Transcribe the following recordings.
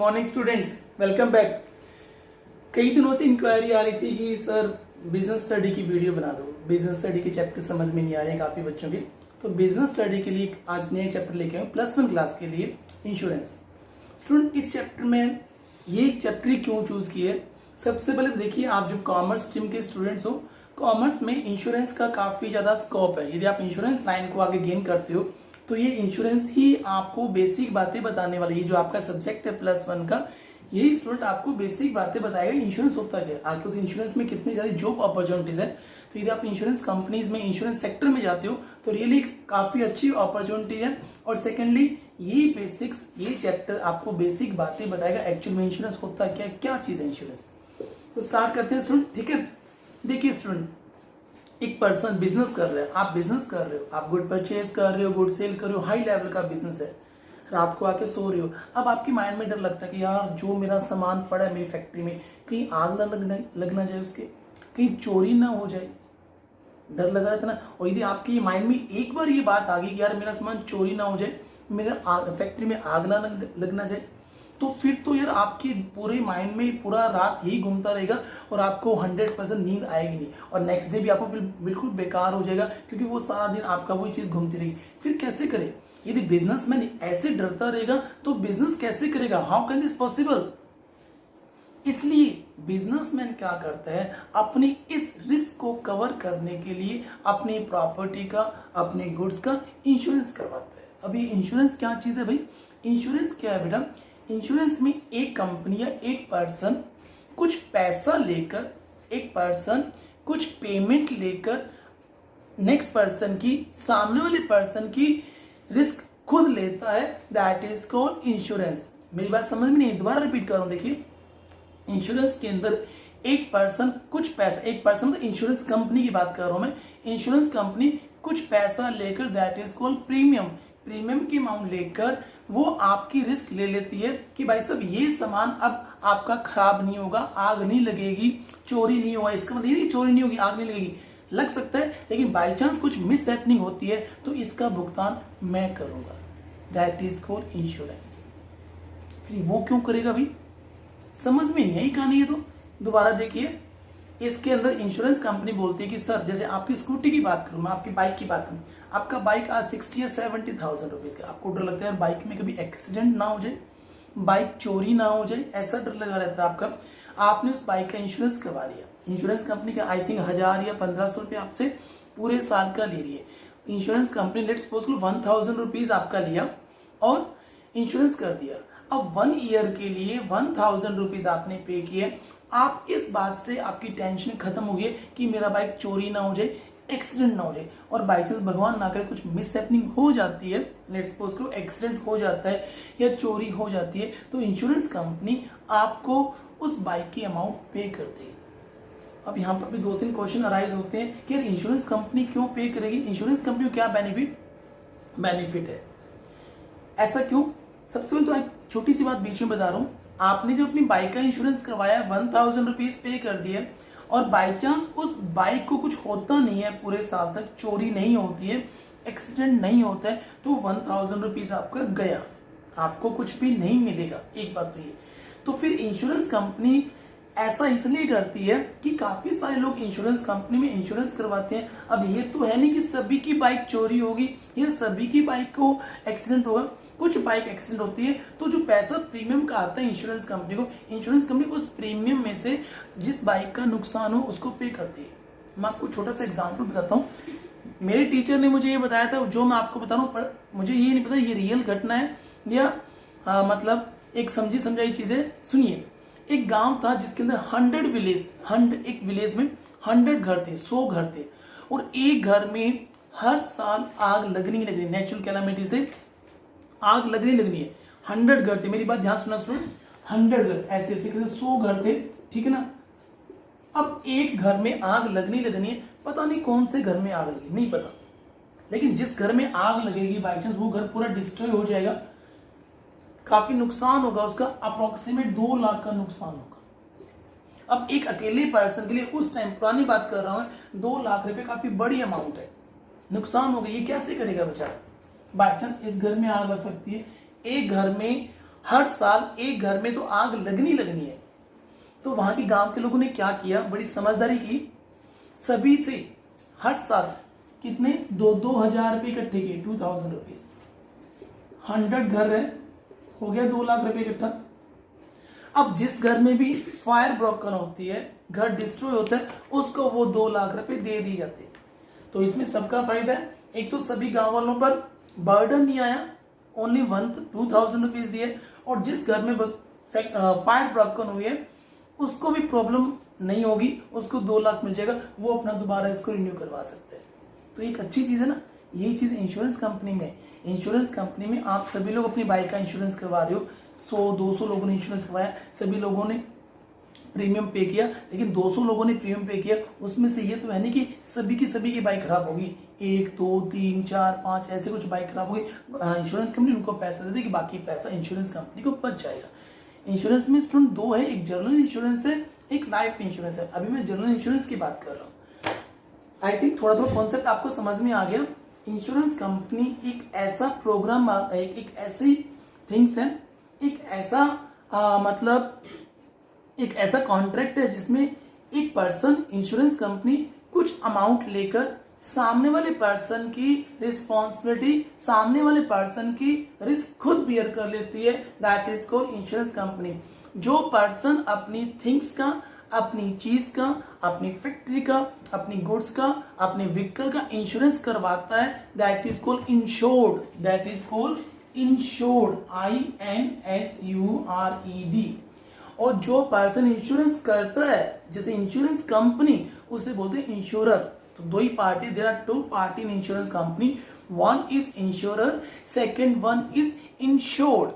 Morning students, welcome back. कई दिनों से इंक्वायरी आ रही थी कि सर बिजनेस स्टडी की वीडियो बना दो। बिजनेस स्टडी के चैप्टर समझ में नहीं आ रहे काफ़ी बच्चों के, तो बिजनेस स्टडी के लिए आज नए चैप्टर लेके आए +1 क्लास के लिए इंश्योरेंस। स्टूडेंट इस चैप्टर में ये चैप्टर क्यों चूज किए? सबसे पहले देखिए, आप जो कॉमर्स स्ट्रीम के स्टूडेंट्स हो, कॉमर्स में इंश्योरेंस का काफ़ी ज़्यादा स्कोप है। यदि आप इंश्योरेंस लाइन को आगे गेन करते हो तो ये इंश्योरेंस ही आपको बेसिक बातें बताने वाली है। जो आपका सब्जेक्ट है +1 का, यही स्टूडेंट आपको बेसिक बातें बताएगा इंश्योरेंस होता क्या है। आजकल इंश्योरेंस में कितनी ज़्यादा जॉब अपॉर्चुनिटीज है, तो यदि आप इंश्योरेंस कंपनीज में इंश्योरेंस सेक्टर में जाते हो तो रियली काफ़ी अच्छी अपॉर्चुनिटी है। और सेकेंडली ये बेसिक्स, ये चैप्टर आपको बेसिक बातें बताएगा एक्चुअल में इंश्योरेंस होता क्या है, क्या चीज़ है इंश्योरेंस। तो स्टार्ट करते हैं स्टूडेंट, ठीक है। देखिए स्टूडेंट, एक पर्सन बिजनेस कर रहा है, आप बिजनेस कर रहे हो, आप गुड परचेज कर रहे हो, गुड सेल कर रहे हो, हाई लेवल का बिजनेस है। रात को आके सो रहे हो, अब आपके माइंड में डर लगता है कि यार जो मेरा सामान पड़ा है मेरी फैक्ट्री में, कहीं आग ना लगना जाए, उसके कहीं चोरी ना हो जाए, डर लगा रहता ना। और यदि आपके माइंड में एक बार ये बात आ गई कि यार मेरा सामान चोरी ना हो जाए, मेरा फैक्ट्री में आग ना लगना जाए, तो फिर तो यार आपके पूरे माइंड में पूरा रात यही घूमता रहेगा और आपको 100% नींद आएगी नहीं, और नेक्स्ट डे भी आपको बिल्कुल बेकार हो जाएगा, क्योंकि वो सारा दिन आपका वही चीज घूमती रहेगी। फिर कैसे करे? यदि बिजनेसमैन ऐसे डरता रहेगा तो बिजनेस कैसे करेगा? How can this possible? इसलिए बिजनेसमैन क्या करता है, अपनी इस रिस्क को कवर करने के लिए अपनी प्रॉपर्टी का, अपने गुड्स का इंश्योरेंस करवाता है। अभी इंश्योरेंस क्या चीज है भाई? इंश्योरेंस क्या है बेटा? इंश्योरेंस में एक कंपनी या एक पर्सन कुछ पैसा लेकर, एक पर्सन कुछ पेमेंट लेकर नेक्स्ट पर्सन की, सामने वाले पर्सन की रिस्क खुद लेता है। That is called insurance. मेरी बात समझ में नहीं, दोबारा रिपीट कर रहा हूं। देखिए, इंश्योरेंस के अंदर एक पर्सन कुछ पैसा, एक पर्सन मतलब इंश्योरेंस कंपनी की बात कर रहा हूं मैं, इंश्योरेंस कंपनी कुछ पैसा लेकर, that is called premium, premium की अमाउंट लेकर वो आपकी रिस्क ले लेती है कि भाई साहब ये सामान अब आपका खराब नहीं होगा, आग नहीं लगेगी, चोरी नहीं होगा। इसका मतलब ये नहीं चोरी नहीं होगी, आग नहीं लगेगी, लग सकता है, लेकिन बाई चांस कुछ मिस हैपनिंग होती है तो इसका भुगतान मैं करूंगा। That is called insurance. फिर वो क्यों करेगा भाई? समझ में नहीं आई कहानी है। तो दोबारा देखिए, इसके अंदर इंश्योरेंस कंपनी बोलती है कि सर, जैसे आपकी स्कूटी की बात करूं, मैं आपकी बाइक की बात करूं, आपका बाइक आज 60 या 70,000 रुपीज का, आपको डर लगता है बाइक में कभी एक्सीडेंट ना हो जाए, बाइक चोरी ना हो जाए, ऐसा डर लगा रहता है आपका। आपने उस बाइक का इंश्योरेंस करवा लिया, इंश्योरेंस कंपनी का आई थिंक 1000 या 1500 रुपये आपसे पूरे साल का ले रही है। Insurance company let's suppose 1000 rupees आपका लिया और इंश्योरेंस कर दिया। अब 1 ईयर के लिए 1000 रुपीज आपने पे किए। आप इस बात से आपकी टेंशन खत्म हो गई कि मेरा बाइक चोरी ना हो जाए, एक्सीडेंट ना हो जाए, और बाई चांस भगवान ना करे कुछ मिस हैपनिंग हो जाती है, लेट्स सपोज करो एक्सीडेंट हो जाता है या चोरी हो जाती है, तो इंश्योरेंस कंपनी आपको उस बाइक की अमाउंट पे करती है। अब यहाँ पर भी 2-3 क्वेश्चन अराइज होते हैं कि यार इंश्योरेंस कंपनी क्यों पे करेगी? इंश्योरेंस कंपनी को क्या बेनिफिट है, ऐसा क्यों? सबसे पहले तो एक छोटी सी बात बीच में बता रहा हूं, आपने जो अपनी बाइक का इंश्योरेंस करवाया, 1000 रुपीज पे कर दिए, और बाई चांस उस बाइक को कुछ होता नहीं है, पूरे साल तक चोरी नहीं होती है, एक्सीडेंट नहीं होता है, तो 1000 रुपीज आपका गया, आपको कुछ भी नहीं मिलेगा। एक बात तो ये। तो फिर इंश्योरेंस कंपनी ऐसा इसलिए करती है कि काफी सारे लोग इंश्योरेंस कंपनी में इंश्योरेंस करवाते हैं। अब ये तो है नहीं कि सभी की बाइक चोरी होगी या सभी की बाइक को एक्सीडेंट होगा, कुछ बाइक एक्सीडेंट होती है, तो जो पैसा प्रीमियम का आता है इंश्योरेंस कंपनी को, इंश्योरेंस कंपनी उस प्रीमियम में से जिस बाइक का नुकसान हो उसको पे करती है। मैं आपको छोटा सा एग्जांपल बताता हूँ। मेरे टीचर ने मुझे ये बताया था, जो मैं आपको बता रहा हूँ, पर मुझे ये नहीं पता ये रियल घटना है या मतलब एक समझी समझाई चीज है। सुनिए, एक गांव था जिसके अंदर 100 विलेज, एक विलेज में 100 घर थे, 100 घर थे, और एक घर में हर साल आग लगनी नेचुरल कैलामिटी से आग लगनी है। 100 घर थे, मेरी बात ध्यान सुना स्टूडेंट, 100 घर ऐसे 100 घर थे, ठीक है ना। अब एक घर में आग लगनी है, पता नहीं कौन से घर में आग लगी, नहीं पता, लेकिन जिस घर में आग लगेगी बाई चांस वो घर पूरा डिस्ट्रॉय हो जाएगा, काफी नुकसान होगा उसका, अप्रोक्सीमेट 2 लाख का नुकसान होगा। अब एक अकेले पर्सन के लिए उस टाइम, पुरानी बात कर रहा हूं, 2 लाख रुपए काफी बड़ी अमाउंट है, नुकसान हो गया, ये कैसे करेगा बेचारा? बाई चांस इस घर में आग लग सकती है, एक घर में हर साल एक घर में तो आग लगनी लगनी है। तो वहां के गांव के लोगों ने क्या किया, बड़ी समझदारी की, सभी से हर साल कितने 2,000 रुपये इकट्ठे किए, 2,000 रुपीज। 100 घर है, हो गया 2 लाख रुपए इकट्ठा। अब जिस घर में भी फायर ब्रोकन होती है, घर डिस्ट्रॉय होता है, उसको वो 2 लाख रुपए दे दी जाती है। तो इसमें सबका फायदा है, एक तो सभी गांव वालों पर बर्डन नहीं आया, ओनली 2,000 रुपीज दिए, और जिस घर में फायर ब्रोकन हुई है उसको भी प्रॉब्लम नहीं होगी, उसको 2 लाख मिल जाएगा, वो अपना दोबारा इसको रिन्यू करवा सकते हैं। तो एक अच्छी चीज है ना, यही चीज इंश्योरेंस कंपनी में। इंश्योरेंस कंपनी में आप सभी लोग अपनी बाइक का इंश्योरेंस करवा रहे हो, 100-200 लोगों ने इंश्योरेंस करवाया, सभी लोगों ने प्रीमियम पे किया, लेकिन 200 लोगों ने प्रीमियम पे किया, उसमें से ये तो है नहीं कि सभी की बाइक खराब होगी, 1 2 3 4 5 ऐसे कुछ बाइक खराब होगी, इंश्योरेंस कंपनी उनको पैसा दे देगी, बाकी पैसा इंश्योरेंस कंपनी को बच जाएगा। इंश्योरेंस में स्टूडेंट 2 है, एक जनरल इंश्योरेंस है, एक लाइफ इंश्योरेंस है। अभी मैं जनरल इंश्योरेंस की बात कर रहा हूँ। आई थिंक थोड़ा कॉन्सेप्ट आपको समझ में आ गया। इंश्योरेंस कंपनी एक ऐसा प्रोग्राम, एक ऐसी थिंग्स है, एक ऐसा मतलब एक ऐसा कॉन्ट्रैक्ट है जिसमें एक पर्सन, इंश्योरेंस कंपनी कुछ अमाउंट लेकर सामने वाले पर्सन की रिस्पॉन्सिबिलिटी, सामने वाले पर्सन की रिस्क खुद बियर कर लेती है, that is called insurance company. जो पर्सन अपनी थिंग्स का, अपनी चीज का, अपनी फैक्ट्री का, अपनी गुड्स का, अपने व्हीकल का इंश्योरेंस करवाता है, that is called insured, that is called insured, INSURED। और जो पर्सन इंश्योरेंस करता है, जैसे इंश्योरेंस कंपनी, उसे बोलते हैं इंश्योरर। तो 2 ही party, there are 2 party in insurance company, one is insurer, second one is insured.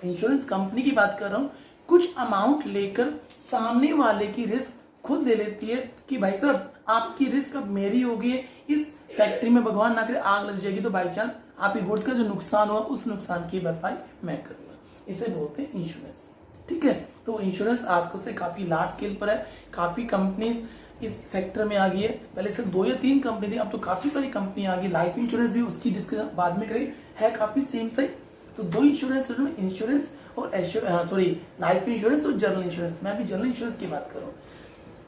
Insurance company की बात कर रहा हूं, कुछ अमाउंट लेकर सामने वाले की रिस्क खुद ले लेती है कि भाई साहब आपकी रिस्क अब मेरी होगी, इस फैक्ट्री में भगवान ना करे आग लग जाएगी तो बाई चांस आपकी गुड्स का जो नुकसान हुआ उस नुकसान की भरपाई मैं करूंगा, इसे बोलते हैं इंश्योरेंस। ठीक है, तो इंश्योरेंस आजकल से काफी लार्ज स्केल पर है, काफी कंपनीज इस सेक्टर में आ गई है। पहले सिर्फ 2 या 3 कंपनी थी, अब तो काफी सारी कंपनी आ गई। लाइफ इंश्योरेंस भी, उसकी डिस्कशन बाद में करें, है काफी सेम सही। तो 2 इंश्योरेंस और लाइफ इंश्योरेंस और जनरल इंश्योरेंस। मैं भी जनरल इंश्योरेंस की बात कर रहा हूँ।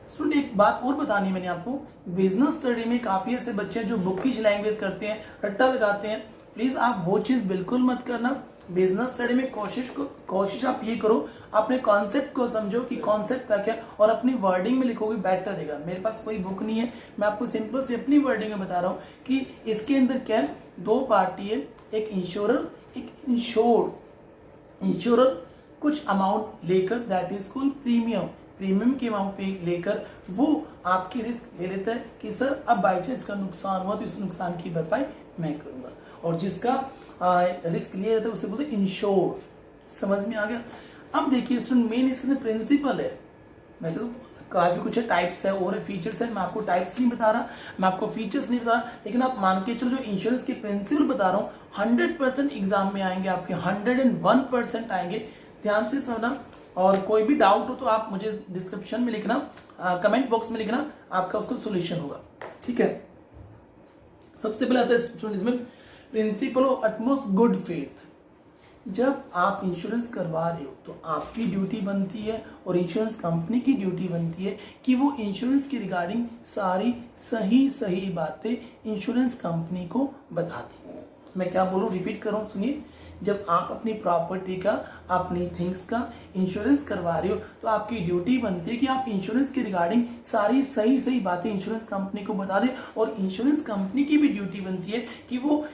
स्टूडेंट एक बात और बतानी मैंने आपको, बिजनेस स्टडी में काफी ऐसे बच्चे हैं जो बुकिश लैंग्वेज करते हैं, रट्टा लगाते हैं। प्लीज आप वो चीज बिल्कुल मत करना। बिजनेस स्टडी में कोशिश आप ये करो, अपने कॉन्सेप्ट को समझो कि कॉन्सेप्ट क्या क्या, और अपनी वर्डिंग में लिखोगे बेटर रहेगा। मेरे पास कोई बुक नहीं है, मैं आपको सिंपल से अपनी वर्डिंग में बता रहा हूँ कि इसके अंदर क्या है, 2 पार्टी है, एक इंश्योरर, एक इंश्योर्ड। इंश्योरर कुछ अमाउंट लेकर, दैट इज कॉल्ड प्रीमियम के अमाउंट पे लेकर वो आपकी रिस्क ले लेता है कि सर अब बाई चांस इसका नुकसान हुआ तो इस नुकसान की भरपाई मैं करूंगा, और जिसका रिस्क लिया जाता है उसे बोलते हैं इंश्योर्ड। समझ में आ गया। अब देखिए स्टूडेंट, मेन इसके अंदर प्रिंसिपल है, वैसे तो काफी कुछ है, टाइप्स है और फीचर्स है, मैं आपको टाइप्स नहीं बता रहा, मैं आपको फीचर्स नहीं बता रहा, लेकिन आप मान के चलो जो इंश्योरेंस के प्रिंसिपल बता रहा हूँ 100% एग्जाम में आएंगे, आपके 101% आएंगे। ध्यान से समझना, और कोई भी डाउट हो तो आप मुझे डिस्क्रिप्शन में लिखना, कमेंट बॉक्स में लिखना, आपका उसका सोल्यूशन होगा। ठीक है, सबसे पहले आता है स्टूडेंट इसमें principle of utmost good faith. जब आप इंश्योरेंस करवा रहे हो तो आपकी ड्यूटी बनती है और इंश्योरेंस कंपनी की ड्यूटी बनती है कि वो इंश्योरेंस की रिगार्डिंग सारी सही बातें इंश्योरेंस कंपनी को बताती है। मैं क्या बोलूं, रिपीट कर रहा हूं, सुनिए। जब आप अपनी प्रॉपर्टी का, अपनी थिंग्स का इंश्योरेंस करवा रहे हो तो आपकी ड्यूटी बनती है कि आप इंश्योरेंस की रिगार्डिंग सारी सही बातें इंश्योरेंस कंपनी को बता दें, और इंश्योरेंस कंपनी की भी ड्यूटी बनती है कि वो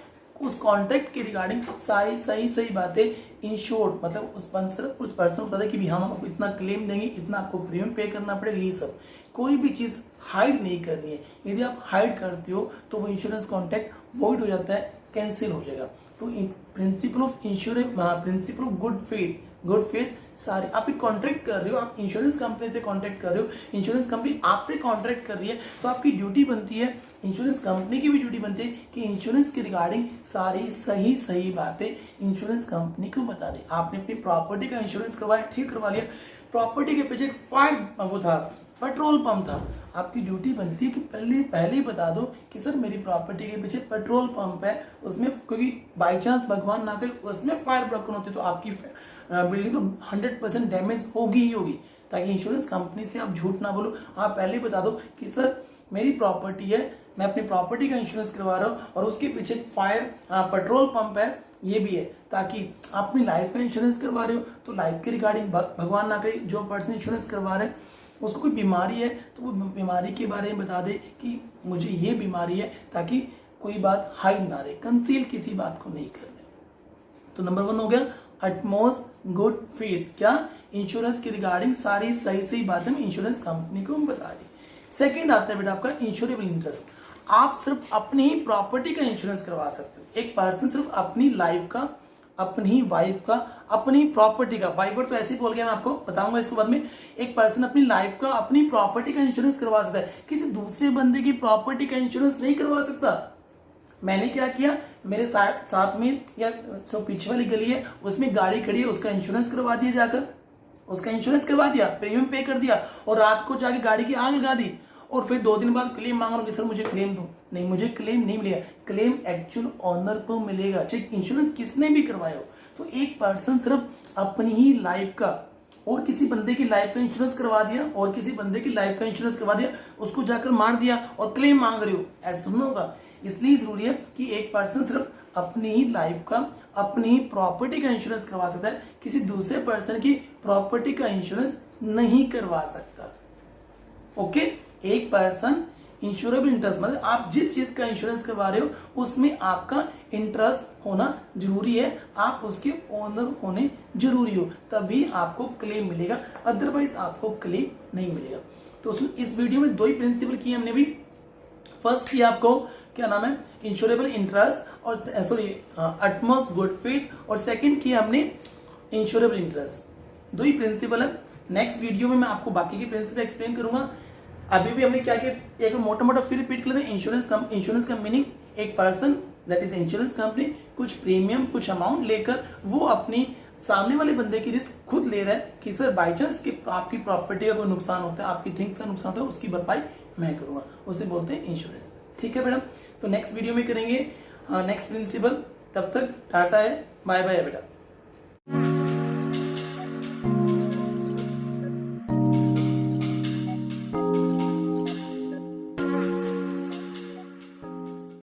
उस कॉन्ट्रैक्ट के रिगार्डिंग सारी सही बातें इंश्योर्ड, मतलब उस पर्सन को बता दे कि भी हम आपको इतना क्लेम देंगे, इतना आपको प्रीमियम पे करना पड़ेगा, ये सब। कोई भी चीज हाइड नहीं करनी है। यदि आप हाइड करते हो तो वो इंश्योरेंस कॉन्ट्रैक्ट वॉइड हो जाता है, कैंसिल हो जाएगा। तो principle of insurance, principle of good faith सारे, आप एक कॉन्ट्रैक्ट कर रहे हो, आप इंश्योरेंस कंपनी से कॉन्ट्रैक्ट कर रहे हो, इंश्योरेंस कंपनी आपसे कॉन्ट्रैक्ट कर रही है, तो आपकी ड्यूटी बनती है, इंश्योरेंस कंपनी की भी ड्यूटी बनती है कि इंश्योरेंस के रिगार्डिंग सारी सही बातें इंश्योरेंस कंपनी को बता दें। आपने अपनी प्रॉपर्टी का इंश्योरेंस करवाया, ठीक करवा लिया, प्रॉपर्टी के पीछे एक फायर वो था, पेट्रोल पंप था, आपकी ड्यूटी बनती है कि पहले ही बता दो कि सर मेरी प्रॉपर्टी के पीछे पेट्रोल पंप है, उसमें क्योंकि बाई चांस भगवान ना करे उसमें फायर ब्रेकर होती तो आपकी बिल्डिंग तो 100% डैमेज होगी ही होगी। ताकि इंश्योरेंस कंपनी से आप झूठ ना बोलो, आप पहले ही बता दो कि सर मेरी प्रॉपर्टी है, मैं अपनी प्रॉपर्टी का इंश्योरेंस करवा रहा हूँ और उसके पीछे फायर पेट्रोल पंप है, ये भी है। ताकि आप अपनी लाइफ का इंश्योरेंस करवा रहे हो तो लाइफ के रिगार्डिंग भगवान ना करे जो पर्सन इंश्योरेंस करवा रहे हैं उसको कोई बीमारी है तो वो बीमारी के बारे में बता दे कि मुझे ये बीमारी है, ताकि कोई बात हाइड ना रहे, कंसील किसी बात को नहीं करने। तो नंबर 1 हो गया अटमोस्ट गुड फेथ, क्या इंश्योरेंस के रिगार्डिंग सारी सही बातें इंश्योरेंस कंपनी को बता दी। सेकंड आता है बेटा आपका इंश्योरेबल इंटरेस्ट, आप सिर्फ अपनी ही प्रॉपर्टी का इंश्योरेंस करवा सकते हो। एक पर्सन सिर्फ अपनी लाइफ का, अपनी ही वाइफ का, अपनी प्रॉपर्टी का, वाइफ तो ऐसे ही बोल गया, मैं आपको बताऊंगा इसके बाद में। एक पर्सन अपनी लाइफ का, अपनी प्रॉपर्टी का इंश्योरेंस करवा सकता है, किसी दूसरे बंदे की प्रॉपर्टी का इंश्योरेंस नहीं करवा सकता। मैंने क्या किया, मेरे साथ में या जो पीछे वाली गली है उसमें गाड़ी खड़ी है, उसका इंश्योरेंस करवा दिया, जाकर उसका इंश्योरेंस करवा दिया, प्रीमियम पे कर दिया और रात को जाके गाड़ी की आग लगा दी और फिर 2 दिन बाद क्लेम मांग रहा हूँ कि सर मुझे क्लेम दो। नहीं, मुझे क्लेम नहीं मिलेगा, क्लेम एक्चुअल ओनर को मिलेगा, चाहे इंश्योरेंस किसने भी करवाया हो। तो एक पर्सन सिर्फ अपनी ही लाइफ का और किसी बंदे की लाइफ का इंश्योरेंस करवा दिया और किसी बंदे की लाइफ का इंश्योरेंस करवा दिया, उसको जाकर मार दिया और क्लेम मांग रहे हो, ऐसा तो नहीं होगा। इसलिए जरूरी है कि एक पर्सन सिर्फ अपनी ही लाइफ का, अपनी ही प्रॉपर्टी का इंश्योरेंस करवा सकता है, किसी दूसरे पर्सन की प्रॉपर्टी का इंश्योरेंस नहीं करवा सकता। ओके, एक पर्सन इंश्योरेबल इंटरेस्ट मतलब आप जिस चीज का इंश्योरेंस करवा रहे हो उसमें आपका इंटरेस्ट होना जरूरी है, आप उसके ओनर होने जरूरी हो, तभी आपको क्लेम मिलेगा, अदरवाइज आपको क्लेम नहीं मिलेगा। तो इस वीडियो में 2 ही प्रिंसिपल किए हमने भी। फर्स्ट किया आपको क्या नाम है, इंश्योरेबल इंटरेस्ट और सॉरी अटमोस्ट गुड फेथ, और सेकंड किया हमने इंश्योरेबल इंटरेस्ट। 2 ही प्रिंसिपल है। नेक्स्ट वीडियो में मैं आपको बाकी के प्रिंसिपल एक्सप्लेन करूंगा। अभी भी हमने क्या किया, एक मोटा फिर रिपीट कर लेते हैं। इंश्योरेंस का मीनिंग, एक person that is insurance company कुछ प्रीमियम, कुछ अमाउंट लेकर वो अपनी सामने वाले बंदे की रिस्क खुद ले रहा है कि सर बाई चांस आपकी प्रॉपर्टी का कोई नुकसान होता है, आपकी थिंग्स का नुकसान होता है, उसकी भरपाई मैं करूंगा, उसे बोलते हैं इंश्योरेंस। ठीक है मैडम, तो नेक्स्ट वीडियो में करेंगे नेक्स्ट प्रिंसिपल। तब तक टाटा है, बाय बाय बेटा।